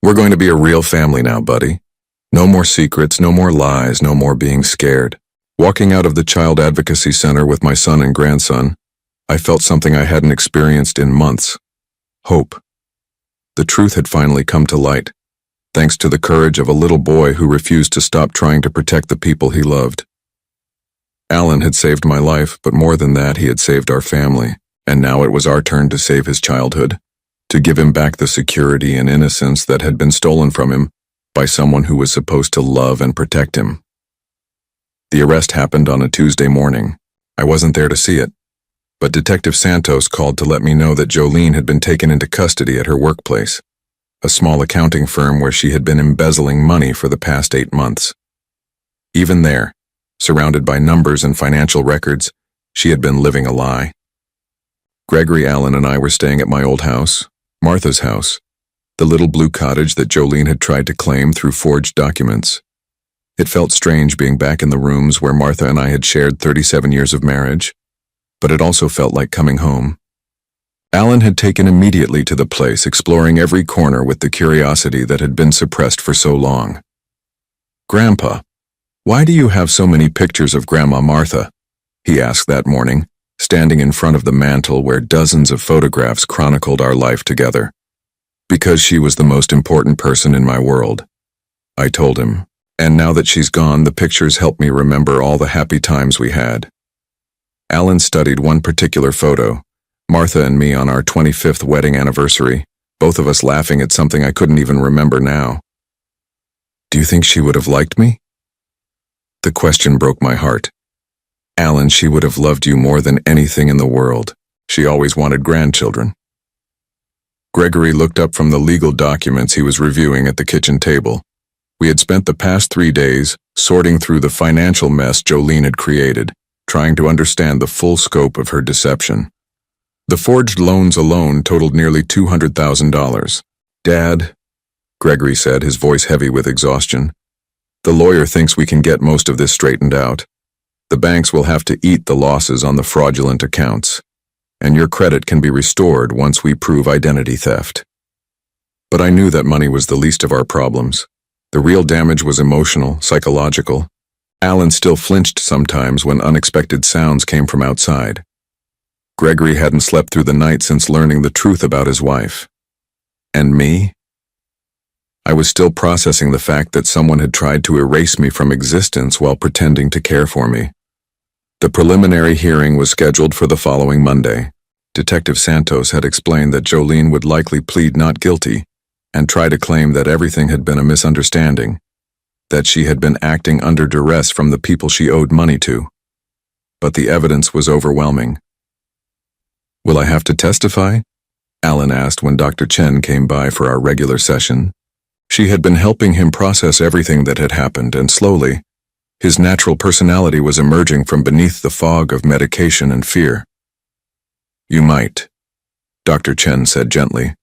We're going to be a real family now, buddy. No more secrets, no more lies, no more being scared." Walking out of the Child Advocacy Center with my son and grandson, I felt something I hadn't experienced in months. Hope. The truth had finally come to light, thanks to the courage of a little boy who refused to stop trying to protect the people he loved. Alan had saved my life, but more than that, he had saved our family, and now it was our turn to save his childhood, to give him back the security and innocence that had been stolen from him by someone who was supposed to love and protect him. The arrest happened on a Tuesday morning. I wasn't there to see it, but Detective Santos called to let me know that Jolene had been taken into custody at her workplace, a small accounting firm where she had been embezzling money for the past 8 months. Even there, surrounded by numbers and financial records, she had been living a lie. Gregory, Alan, and I were staying at my old house, Martha's house, the little blue cottage that Jolene had tried to claim through forged documents. It felt strange being back in the rooms where Martha and I had shared 37 years of marriage, but it also felt like coming home. Alan had taken immediately to the place, exploring every corner with the curiosity that had been suppressed for so long. "Grandpa, why do you have so many pictures of Grandma Martha?" he asked that morning, standing in front of the mantel where dozens of photographs chronicled our life together. "Because she was the most important person in my world," I told him. "And now that she's gone, the pictures help me remember all the happy times we had." Alan studied one particular photo, Martha and me on our 25th wedding anniversary, both of us laughing at something I couldn't even remember now. "Do you think she would have liked me?" The question broke my heart. "Alan, she would have loved you more than anything in the world. She always wanted grandchildren." Gregory looked up from the legal documents he was reviewing at the kitchen table. We had spent the past 3 days sorting through the financial mess Jolene had created, trying to understand the full scope of her deception. The forged loans alone totaled nearly $200,000. "Dad," Gregory said, his voice heavy with exhaustion, "the lawyer thinks we can get most of this straightened out. The banks will have to eat the losses on the fraudulent accounts, and your credit can be restored once we prove identity theft." But I knew that money was the least of our problems. The real damage was emotional, psychological. Alan still flinched sometimes when unexpected sounds came from outside. Gregory hadn't slept through the night since learning the truth about his wife. And me? I was still processing the fact that someone had tried to erase me from existence while pretending to care for me. The preliminary hearing was scheduled for the following Monday. Detective Santos had explained that Jolene would likely plead not guilty and try to claim that everything had been a misunderstanding, that she had been acting under duress from the people she owed money to. But the evidence was overwhelming. "Will I have to testify?" Alan asked when Dr. Chen came by for our regular session. She had been helping him process everything that had happened, and slowly, His natural personality was emerging from beneath the fog of medication and fear. "You might," Dr. Chen said gently.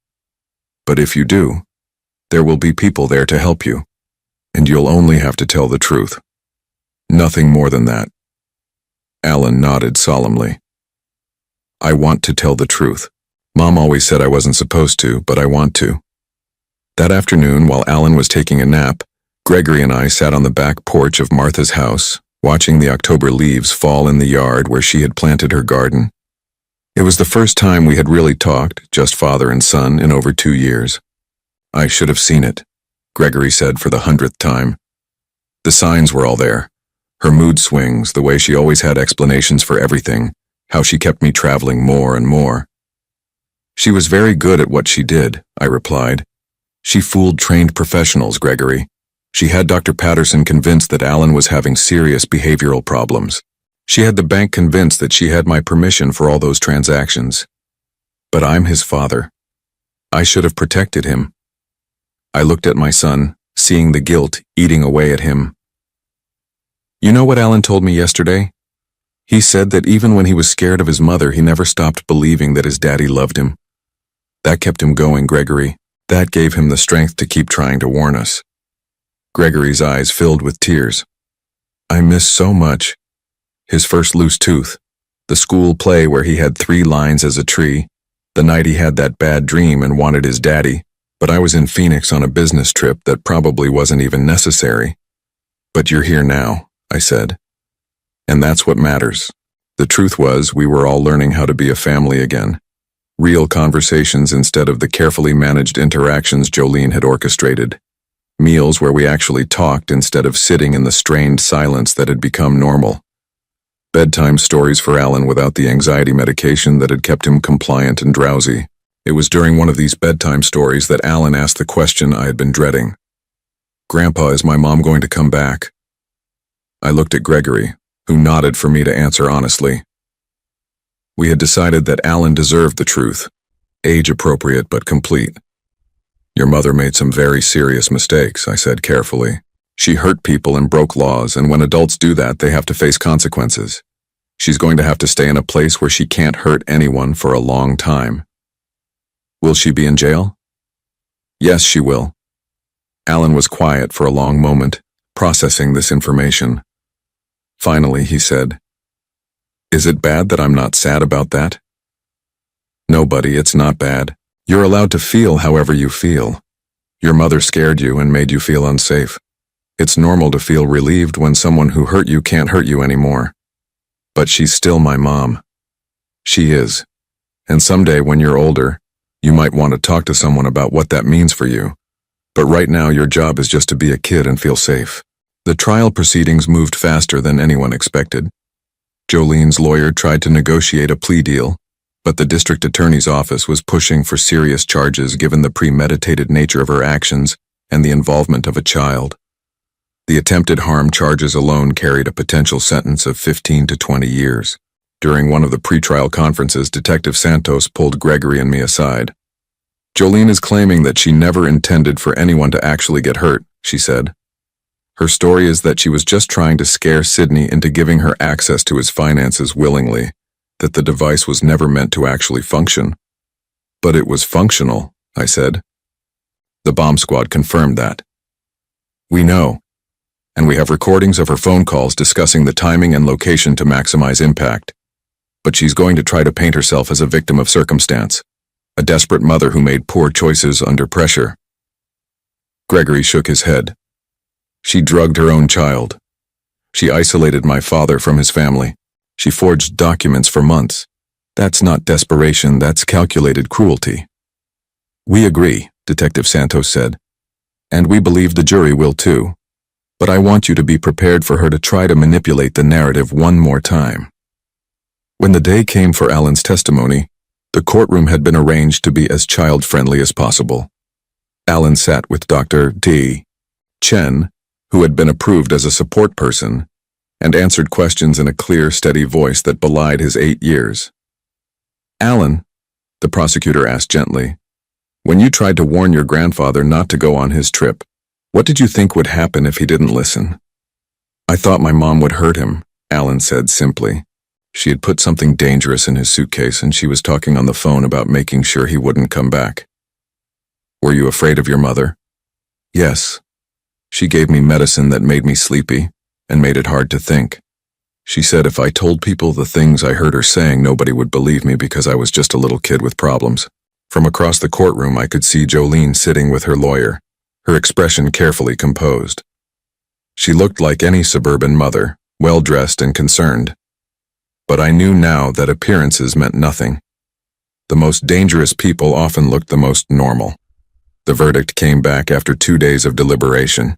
"But if you do, there will be people there to help you, and you'll only have to tell the truth. Nothing more than that." Alan nodded solemnly. "I want to tell the truth. Mom always said I wasn't supposed to, but I want to." That afternoon, while Alan was taking a nap, Gregory and I sat on the back porch of Martha's house, watching the October leaves fall in the yard where she had planted her garden. It was the first time we had really talked, just father and son, in over 2 years. "I should have seen it," Gregory said for the 100th time. The signs were all there. Her mood swings, the way she always had explanations for everything, how she kept me traveling more and more. "She was very good at what she did," I replied. "She fooled trained professionals, Gregory. She had Dr. Patterson convinced that Alan was having serious behavioral problems. She had the bank convinced that she had my permission for all those transactions. But I'm his father. I should have protected him." I looked at my son, seeing the guilt eating away at him. "You know what Alan told me yesterday? He said that even when he was scared of his mother, he never stopped believing that his daddy loved him. That kept him going, Gregory. That gave him the strength to keep trying to warn us." Gregory's eyes filled with tears. "I miss so much. His first loose tooth, the school play where he had 3 lines as a tree, the night he had that bad dream and wanted his daddy, but I was in Phoenix on a business trip that probably wasn't even necessary. But you're here now," I said. "And that's what matters." The truth was, we were all learning how to be a family again. Real conversations instead of the carefully managed interactions Jolene had orchestrated. Meals where we actually talked instead of sitting in the strained silence that had become normal. Bedtime stories for Alan without the anxiety medication that had kept him compliant and drowsy. It was during one of these bedtime stories that Alan asked the question I had been dreading. "Grandpa, is my mom going to come back?" I looked at Gregory, who nodded for me to answer honestly. We had decided that Alan deserved the truth, age-appropriate but complete. "Your mother made some very serious mistakes," I said carefully. "She hurt people and broke laws, and when adults do that, they have to face consequences. She's going to have to stay in a place where she can't hurt anyone for a long time." "Will she be in jail?" "Yes, she will." Alan was quiet for a long moment, processing this information. Finally, he said, "Is it bad that I'm not sad about that?" "No, buddy, it's not bad. You're allowed to feel however you feel. Your mother scared you and made you feel unsafe. It's normal to feel relieved when someone who hurt you can't hurt you anymore. But she's still my mom. She is. And someday when you're older, you might want to talk to someone about what that means for you. But right now your job is just to be a kid and feel safe." The trial proceedings moved faster than anyone expected. Jolene's lawyer tried to negotiate a plea deal, but the district attorney's office was pushing for serious charges given the premeditated nature of her actions and the involvement of a child. The attempted harm charges alone carried a potential sentence of 15 to 20 years. During one of the pretrial conferences, Detective Santos pulled Gregory and me aside. "Jolene is claiming that she never intended for anyone to actually get hurt," she said. "Her story is that she was just trying to scare Sydney into giving her access to his finances willingly, that the device was never meant to actually function." "But it was functional," I said. "The bomb squad confirmed that." "We know. And we have recordings of her phone calls discussing the timing and location to maximize impact. But she's going to try to paint herself as a victim of circumstance, a desperate mother who made poor choices under pressure." Gregory shook his head. "She drugged her own child. She isolated my father from his family. She forged documents for months. That's not desperation, that's calculated cruelty." "We agree," Detective Santos said. "And we believe the jury will too. But I want you to be prepared for her to try to manipulate the narrative one more time." When the day came for Alan's testimony, the courtroom had been arranged to be as child-friendly as possible. Alan sat with Dr. D. Chen, who had been approved as a support person, and answered questions in a clear, steady voice that belied his 8 years. "Alan," the prosecutor asked gently, "when you tried to warn your grandfather not to go on his trip, what did you think would happen if he didn't listen?" I thought my mom would hurt him, Alan said simply. She had put something dangerous in his suitcase and she was talking on the phone about making sure he wouldn't come back. Were you afraid of your mother? Yes. She gave me medicine that made me sleepy and made it hard to think. She said if I told people the things I heard her saying, nobody would believe me because I was just a little kid with problems. From across the courtroom, I could see Jolene sitting with her lawyer, her expression carefully composed. She looked like any suburban mother, well-dressed and concerned. But I knew now that appearances meant nothing. The most dangerous people often looked the most normal. The verdict came back after 2 days of deliberation.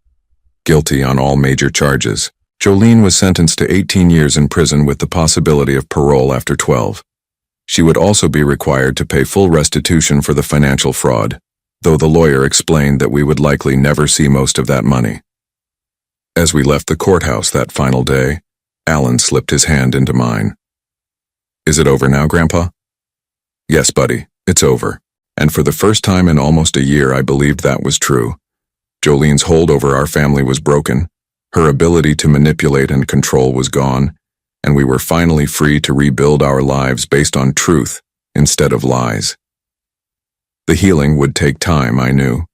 Guilty on all major charges. Jolene was sentenced to 18 years in prison with the possibility of parole after 12. She would also be required to pay full restitution for the financial fraud, though the lawyer explained that we would likely never see most of that money. As we left the courthouse that final day, Alan slipped his hand into mine. Is it over now, Grandpa? Yes, buddy, it's over. And for the first time in almost a year, I believed that was true. Jolene's hold over our family was broken. Her ability to manipulate and control was gone, and we were finally free to rebuild our lives based on truth instead of lies. The healing would take time, I knew.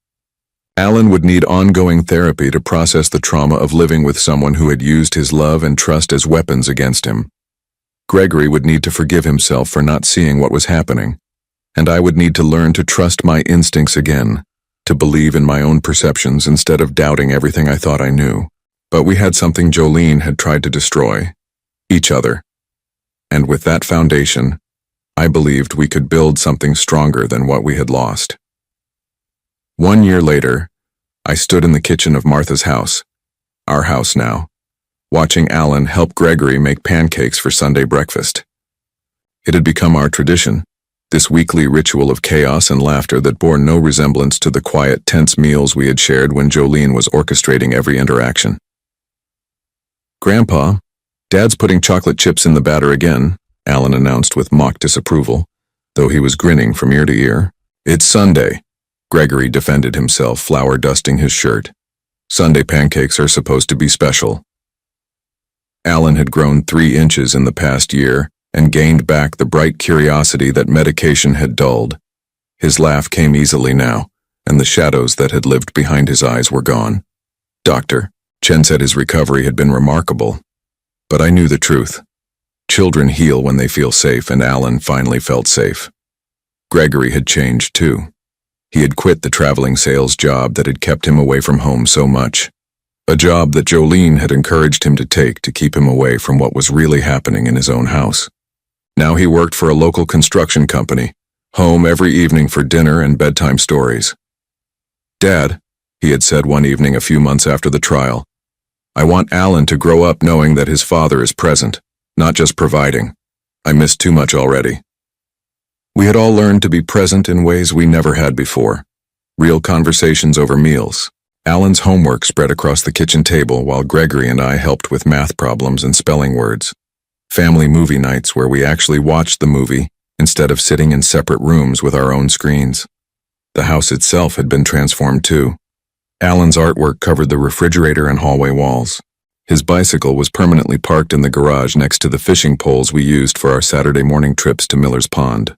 Alan would need ongoing therapy to process the trauma of living with someone who had used his love and trust as weapons against him. Gregory would need to forgive himself for not seeing what was happening, and I would need to learn to trust my instincts again, to believe in my own perceptions instead of doubting everything I thought I knew. But we had something Jolene had tried to destroy, each other. And with that foundation, I believed we could build something stronger than what we had lost. 1 year later, I stood in the kitchen of Martha's house, our house now, watching Alan help Gregory make pancakes for Sunday breakfast. It had become our tradition, this weekly ritual of chaos and laughter that bore no resemblance to the quiet, tense meals we had shared when Jolene was orchestrating every interaction. Grandpa, Dad's putting chocolate chips in the batter again, Alan announced with mock disapproval, though he was grinning from ear to ear. It's Sunday, Gregory defended himself, flour dusting his shirt. Sunday pancakes are supposed to be special. Alan had grown 3 inches in the past year and gained back the bright curiosity that medication had dulled. His laugh came easily now, and the shadows that had lived behind his eyes were gone. Doctor, Chen said his recovery had been remarkable. But I knew the truth. Children heal when they feel safe, and Alan finally felt safe. Gregory had changed too. He had quit the traveling sales job that had kept him away from home so much. A job that Jolene had encouraged him to take to keep him away from what was really happening in his own house. Now he worked for a local construction company, home every evening for dinner and bedtime stories. Dad, he had said one evening a few months after the trial, I want Alan to grow up knowing that his father is present, not just providing. I miss too much already. We had all learned to be present in ways we never had before. Real conversations over meals. Alan's homework spread across the kitchen table while Gregory and I helped with math problems and spelling words. Family movie nights where we actually watched the movie instead of sitting in separate rooms with our own screens. The house itself had been transformed too. Alan's artwork covered the refrigerator and hallway walls. His bicycle was permanently parked in the garage next to the fishing poles we used for our Saturday morning trips to Miller's Pond.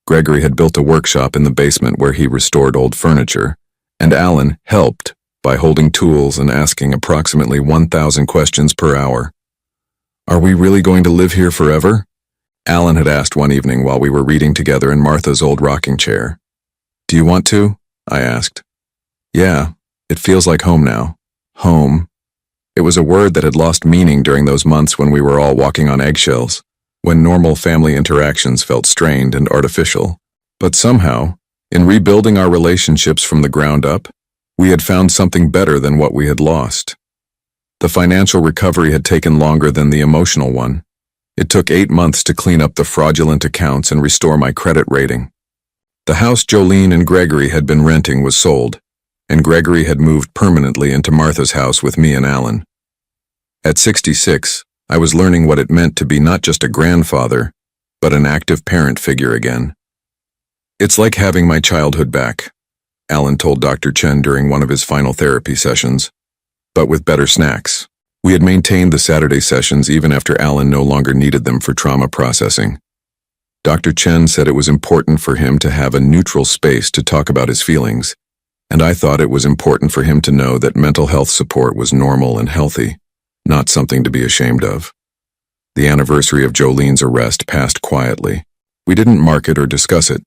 Gregory had built a workshop in the basement where he restored old furniture, and Alan helped by holding tools and asking approximately 1,000 questions per hour. Are we really going to live here forever? Alan had asked one evening while we were reading together in Martha's old rocking chair. Do you want to? I asked. Yeah, it feels like home now. Home. It was a word that had lost meaning during those months when we were all walking on eggshells, when normal family interactions felt strained and artificial. But somehow, in rebuilding our relationships from the ground up, we had found something better than what we had lost. The financial recovery had taken longer than the emotional one. It took 8 months to clean up the fraudulent accounts and restore my credit rating. The house Jolene and Gregory had been renting was sold, and Gregory had moved permanently into Martha's house with me and Alan. At 66, I was learning what it meant to be not just a grandfather, but an active parent figure again. It's like having my childhood back, Alan told Dr. Chen during one of his final therapy sessions, but with better snacks. We had maintained the Saturday sessions even after Alan no longer needed them for trauma processing. Dr. Chen said it was important for him to have a neutral space to talk about his feelings, and I thought it was important for him to know that mental health support was normal and healthy, not something to be ashamed of. The anniversary of Jolene's arrest passed quietly. We didn't mark it or discuss it,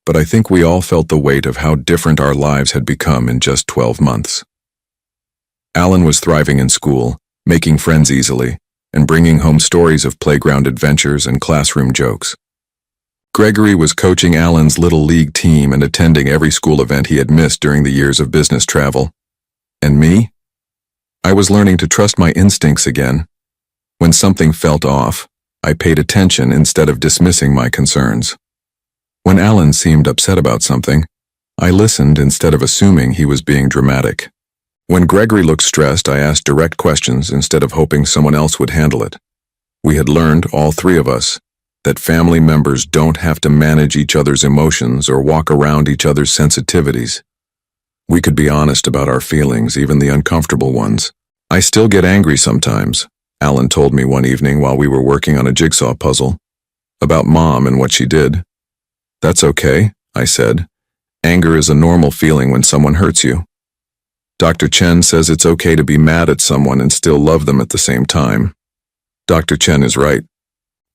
but I think we all felt the weight of how different our lives had become in just 12 months. Alan was thriving in school, making friends easily, and bringing home stories of playground adventures and classroom jokes. Gregory was coaching Alan's little league team and attending every school event he had missed during the years of business travel. And me? I was learning to trust my instincts again. When something felt off, I paid attention instead of dismissing my concerns. When Alan seemed upset about something, I listened instead of assuming he was being dramatic. When Gregory looked stressed, I asked direct questions instead of hoping someone else would handle it. We had learned, all three of us, that family members don't have to manage each other's emotions or walk around each other's sensitivities. We could be honest about our feelings, even the uncomfortable ones. I still get angry sometimes, Alan told me one evening while we were working on a jigsaw puzzle. About Mom and what she did. That's okay, I said. Anger is a normal feeling when someone hurts you. Dr. Chen says it's okay to be mad at someone and still love them at the same time. Dr. Chen is right.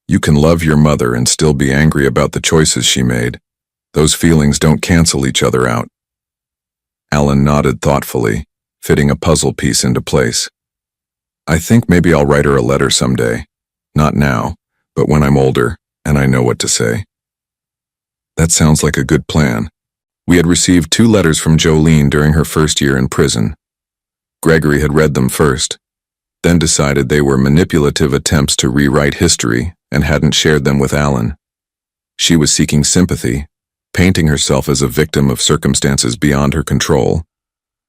You can love your mother and still be angry about the choices she made. Those feelings don't cancel each other out. Alan nodded thoughtfully, fitting a puzzle piece into place. I think maybe I'll write her a letter someday. Not now, but when I'm older and I know what to say. That sounds like a good plan. We had received 2 letters from Jolene during her first year in prison. Gregory had read them first, then decided they were manipulative attempts to rewrite history and hadn't shared them with Alan. She was seeking sympathy, painting herself as a victim of circumstances beyond her control,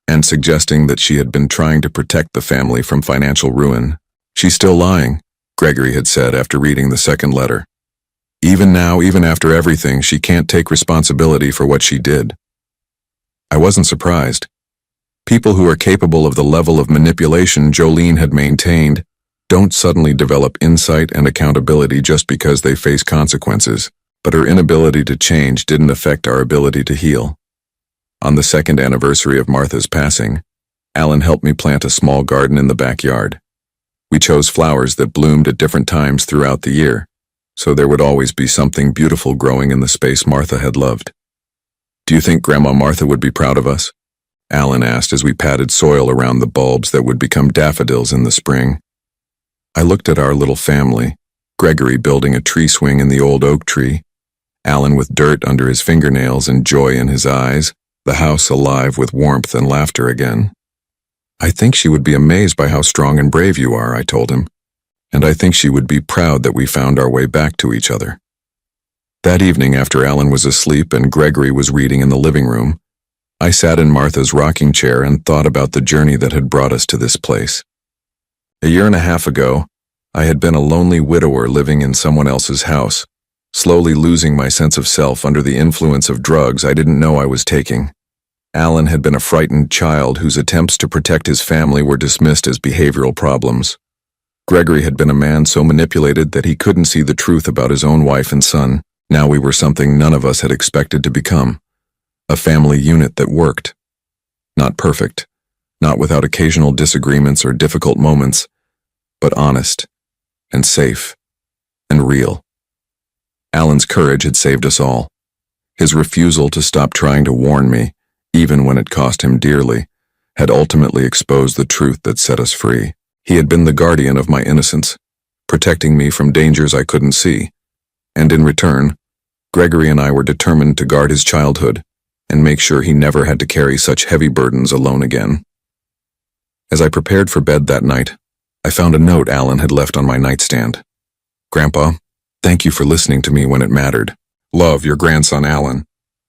and suggesting that she had been trying to protect the family from financial ruin. She's still lying, Gregory had said after reading the second letter. Even now, even after everything, she can't take responsibility for what she did. I wasn't surprised. People who are capable of the level of manipulation Jolene had maintained don't suddenly develop insight and accountability just because they face consequences, but her inability to change didn't affect our ability to heal. On the 2nd anniversary of Martha's passing, Alan helped me plant a small garden in the backyard. We chose flowers that bloomed at different times throughout the year, so there would always be something beautiful growing in the space Martha had loved. Do you think Grandma Martha would be proud of us? Alan asked as we patted soil around the bulbs that would become daffodils in the spring. I looked at our little family, Gregory building a tree swing in the old oak tree, Alan with dirt under his fingernails and joy in his eyes, the house alive with warmth and laughter again. I think she would be amazed by how strong and brave you are, I told him, and I think she would be proud that we found our way back to each other. That evening, after Alan was asleep and Gregory was reading in the living room, I sat in Martha's rocking chair and thought about the journey that had brought us to this place. A year and a half ago, I had been a lonely widower living in someone else's house, slowly losing my sense of self under the influence of drugs I didn't know I was taking. Alan had been a frightened child whose attempts to protect his family were dismissed as behavioral problems. Gregory had been a man so manipulated that he couldn't see the truth about his own wife and son. Now we were something none of us had expected to become. A family unit that worked. Not perfect, not without occasional disagreements or difficult moments, but honest, and safe, and real. Alan's courage had saved us all. His refusal to stop trying to warn me, even when it cost him dearly, had ultimately exposed the truth that set us free. He had been the guardian of my innocence, protecting me from dangers I couldn't see, and in return, Gregory and I were determined to guard his childhood and make sure he never had to carry such heavy burdens alone again. As I prepared for bed that night, I found a note Alan had left on my nightstand. Grandpa, thank you for listening to me when it mattered. Love, your grandson Alan.